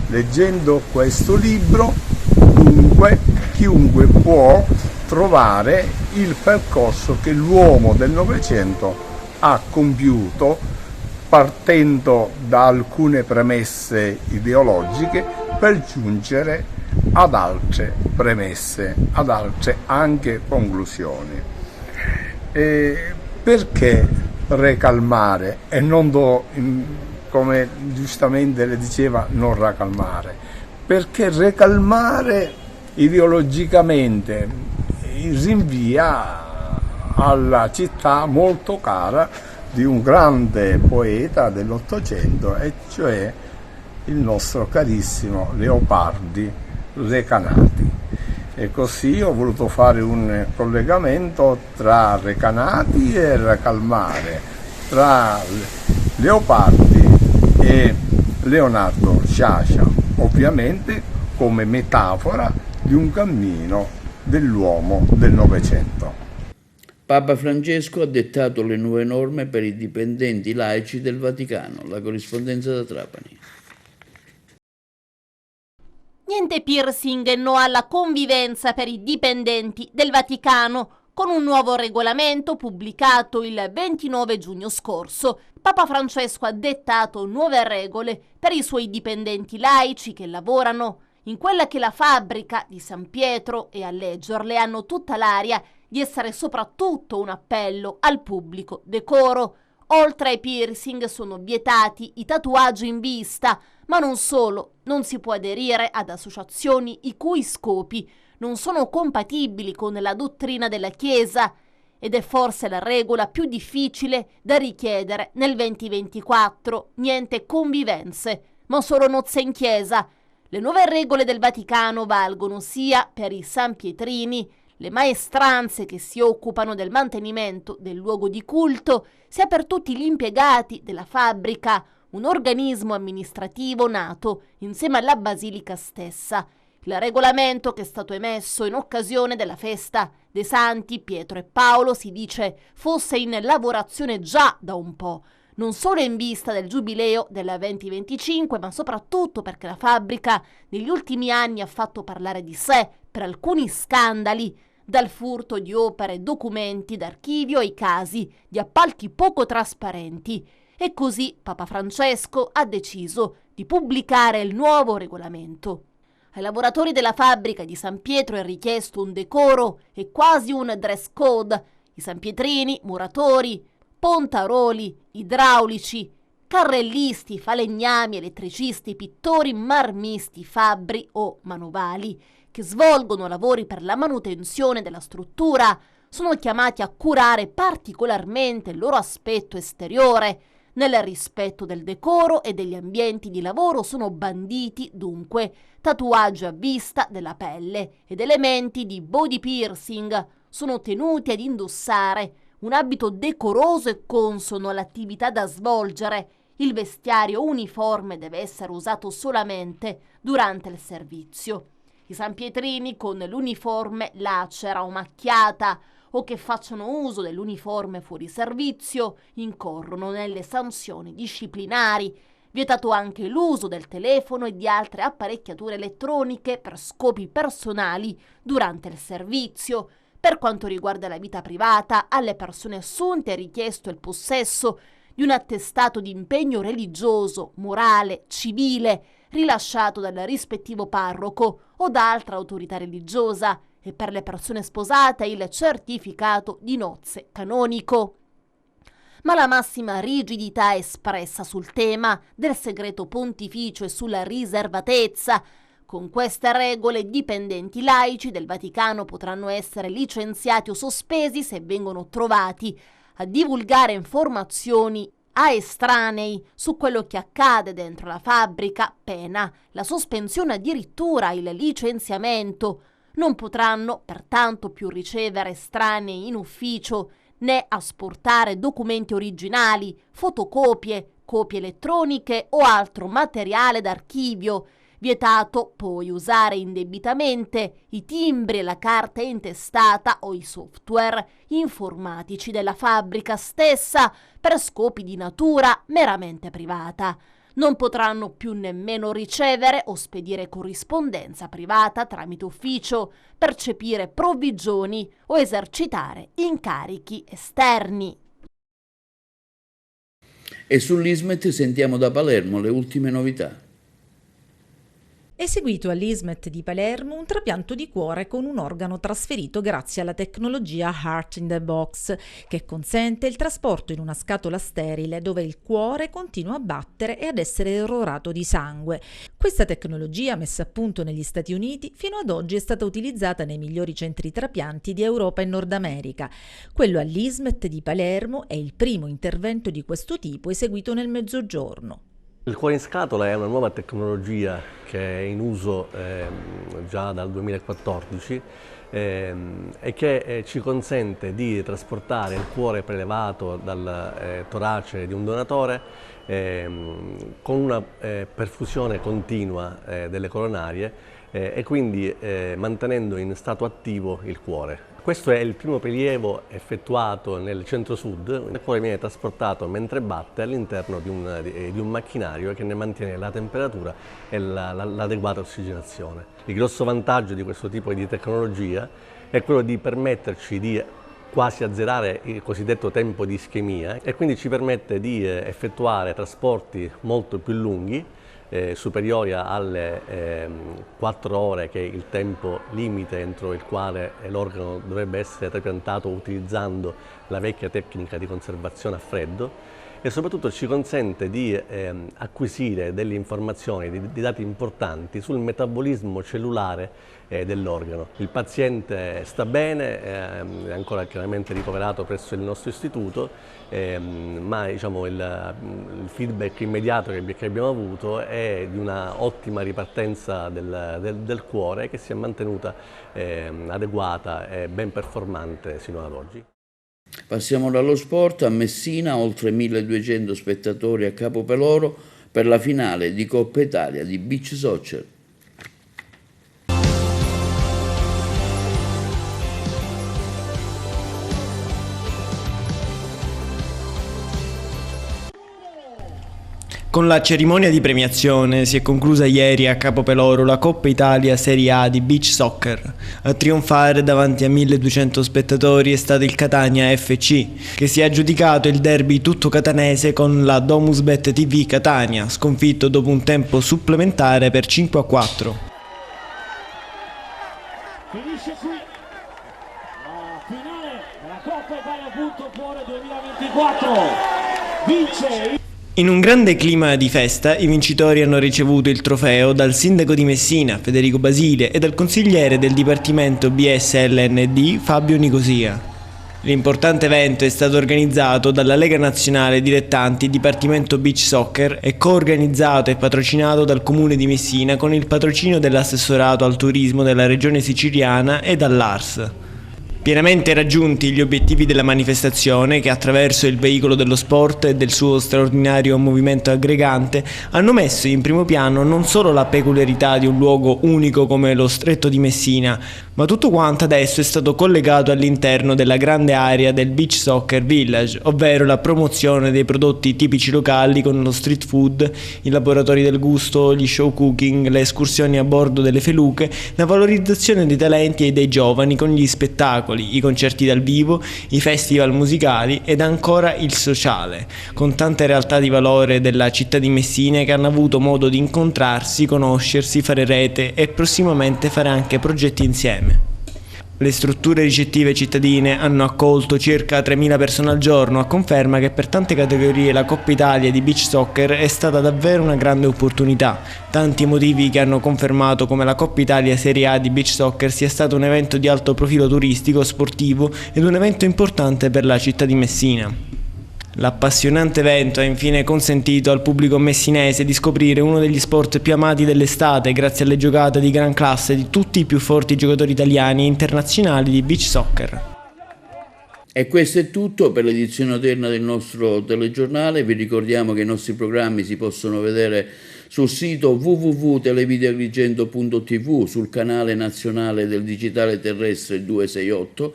Leggendo questo libro, dunque, chiunque può trovare il percorso che l'uomo del Novecento ha compiuto, partendo da alcune premesse ideologiche per giungere ad altre premesse, ad altre anche conclusioni. Perché recalmare e non, come giustamente le diceva, non racalmare? Perché recalmare ideologicamente rinvia alla città molto cara di un grande poeta dell'Ottocento, e cioè il nostro carissimo Leopardi Recanati. E così ho voluto fare un collegamento tra Recanati e Recalmare, tra Leopardi e Leonardo Sciascia, ovviamente come metafora di un cammino dell'uomo del Novecento. Papa Francesco ha dettato le nuove norme per i dipendenti laici del Vaticano. La corrispondenza da Trapani. Niente piercing e no alla convivenza per i dipendenti del Vaticano. Con un nuovo regolamento pubblicato il 29 giugno scorso, Papa Francesco ha dettato nuove regole per i suoi dipendenti laici che lavorano in quella che la fabbrica di San Pietro, e a leggerle hanno tutta l'aria di essere soprattutto un appello al pubblico decoro. Oltre ai piercing sono vietati i tatuaggi in vista, ma non solo, non si può aderire ad associazioni i cui scopi non sono compatibili con la dottrina della Chiesa, ed è forse la regola più difficile da richiedere nel 2024. Niente convivenze, ma solo nozze in chiesa. Le nuove regole del Vaticano valgono sia per i sanpietrini, le maestranze che si occupano del mantenimento del luogo di culto, sia per tutti gli impiegati della fabbrica, un organismo amministrativo nato insieme alla Basilica stessa. Il regolamento, che è stato emesso in occasione della festa dei Santi Pietro e Paolo, si dice fosse in lavorazione già da un po', non solo in vista del giubileo del 2025, ma soprattutto perché la fabbrica negli ultimi anni ha fatto parlare di sé per alcuni scandali, dal furto di opere e documenti d'archivio ai casi di appalti poco trasparenti. E così Papa Francesco ha deciso di pubblicare il nuovo regolamento. Ai lavoratori della fabbrica di San Pietro è richiesto un decoro e quasi un dress code. I sanpietrini, muratori, pontaroli, idraulici, carrellisti, falegnami, elettricisti, pittori, marmisti, fabbri o manovali, che svolgono lavori per la manutenzione della struttura, sono chiamati a curare particolarmente il loro aspetto esteriore. Nel rispetto del decoro e degli ambienti di lavoro sono banditi, dunque, tatuaggi a vista della pelle ed elementi di body piercing. Sono tenuti ad indossare un abito decoroso e consono all'attività da svolgere. Il vestiario uniforme deve essere usato solamente durante il servizio. I sanpietrini con l'uniforme lacera o macchiata o che facciano uso dell'uniforme fuori servizio incorrono nelle sanzioni disciplinari. Vietato anche l'uso del telefono e di altre apparecchiature elettroniche per scopi personali durante il servizio. Per quanto riguarda la vita privata, alle persone assunte è richiesto il possesso di un attestato di impegno religioso, morale, civile, rilasciato dal rispettivo parroco o da altra autorità religiosa, e per le persone sposate il certificato di nozze canonico. Ma la massima rigidità espressa sul tema del segreto pontificio e sulla riservatezza. Con queste regole, dipendenti laici del Vaticano potranno essere licenziati o sospesi se vengono trovati a divulgare informazioni a estranei su quello che accade dentro la fabbrica, pena la sospensione, addirittura il licenziamento. Non potranno pertanto più ricevere estranei in ufficio né asportare documenti originali, fotocopie, copie elettroniche o altro materiale d'archivio. Vietato poi usare indebitamente i timbri e la carta intestata o i software informatici della fabbrica stessa per scopi di natura meramente privata. Non potranno più nemmeno ricevere o spedire corrispondenza privata tramite ufficio, percepire provvigioni o esercitare incarichi esterni. E sull'Ismet sentiamo da Palermo le ultime novità. Eseguito all'Ismet di Palermo un trapianto di cuore con un organo trasferito grazie alla tecnologia Heart in the Box, che consente il trasporto in una scatola sterile dove il cuore continua a battere e ad essere erorato di sangue. Questa tecnologia, messa a punto negli Stati Uniti, fino ad oggi è stata utilizzata nei migliori centri trapianti di Europa e Nord America. Quello all'Ismet di Palermo è il primo intervento di questo tipo eseguito nel Mezzogiorno. Il cuore in scatola è una nuova tecnologia che è in uso già dal 2014 e che ci consente di trasportare il cuore prelevato dal torace di un donatore con una perfusione continua delle coronarie e quindi mantenendo in stato attivo il cuore. Questo è il primo prelievo effettuato nel centro-sud. Il cuore viene trasportato mentre batte all'interno di un macchinario che ne mantiene la temperatura e l'adeguata ossigenazione. Il grosso vantaggio di questo tipo di tecnologia è quello di permetterci di quasi azzerare il cosiddetto tempo di ischemia e quindi ci permette di effettuare trasporti molto più lunghi, superiori alle 4 ore, che è il tempo limite entro il quale l'organo dovrebbe essere trapiantato utilizzando la vecchia tecnica di conservazione a freddo, e soprattutto ci consente di acquisire delle informazioni, di dati importanti sul metabolismo cellulare dell'organo. Il paziente sta bene, è ancora chiaramente ricoverato presso il nostro istituto, ma diciamo, il feedback immediato che abbiamo avuto è di una ottima ripartenza del cuore, che si è mantenuta adeguata e ben performante sino ad oggi. Passiamo dallo sport. A Messina oltre 1200 spettatori a Capo Peloro per la finale di Coppa Italia di Beach Soccer. Con la cerimonia di premiazione si è conclusa ieri a Capo Peloro la Coppa Italia Serie A di Beach Soccer. A trionfare davanti a 1200 spettatori è stato il Catania FC, che si è aggiudicato il derby tutto catanese con la Domusbet TV Catania, sconfitto dopo un tempo supplementare per 5-4. Finisce qui la finale della Coppa Italia Punto Cuore 2024. Vince In un grande clima di festa, i vincitori hanno ricevuto il trofeo dal sindaco di Messina, Federico Basile, e dal consigliere del Dipartimento BSLND, Fabio Nicosia. L'importante evento è stato organizzato dalla Lega Nazionale Dilettanti Dipartimento Beach Soccer e coorganizzato e patrocinato dal Comune di Messina con il patrocinio dell'assessorato al turismo della regione siciliana e dall'ARS. Pienamente raggiunti gli obiettivi della manifestazione, che attraverso il veicolo dello sport e del suo straordinario movimento aggregante hanno messo in primo piano non solo la peculiarità di un luogo unico come lo Stretto di Messina, ma tutto quanto adesso è stato collegato all'interno della grande area del Beach Soccer Village, ovvero la promozione dei prodotti tipici locali con lo street food, i laboratori del gusto, gli show cooking, le escursioni a bordo delle feluche, la valorizzazione dei talenti e dei giovani con gli spettacoli, i concerti dal vivo, i festival musicali ed ancora il sociale, con tante realtà di valore della città di Messina che hanno avuto modo di incontrarsi, conoscersi, fare rete e prossimamente fare anche progetti insieme. Le strutture ricettive cittadine hanno accolto circa 3.000 persone al giorno, a conferma che per tante categorie la Coppa Italia di beach soccer è stata davvero una grande opportunità. Tanti motivi che hanno confermato come la Coppa Italia Serie A di beach soccer sia stato un evento di alto profilo turistico, sportivo ed un evento importante per la città di Messina. L'appassionante evento ha infine consentito al pubblico messinese di scoprire uno degli sport più amati dell'estate grazie alle giocate di gran classe di tutti i più forti giocatori italiani e internazionali di beach soccer. E questo è tutto per l'edizione odierna del nostro telegiornale. Vi ricordiamo che i nostri programmi si possono vedere sul sito www.televideoagrigento.tv, sul canale nazionale del digitale terrestre 268,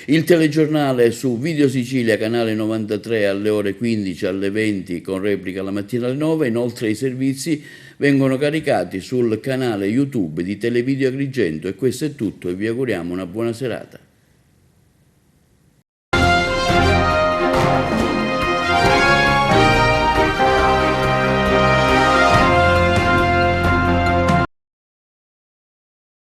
il telegiornale su Video Sicilia, canale 93 alle ore 15 alle 20 con replica la mattina alle 9. Inoltre i servizi vengono caricati sul canale YouTube di Televideo Agrigento. E questo è tutto e vi auguriamo una buona serata.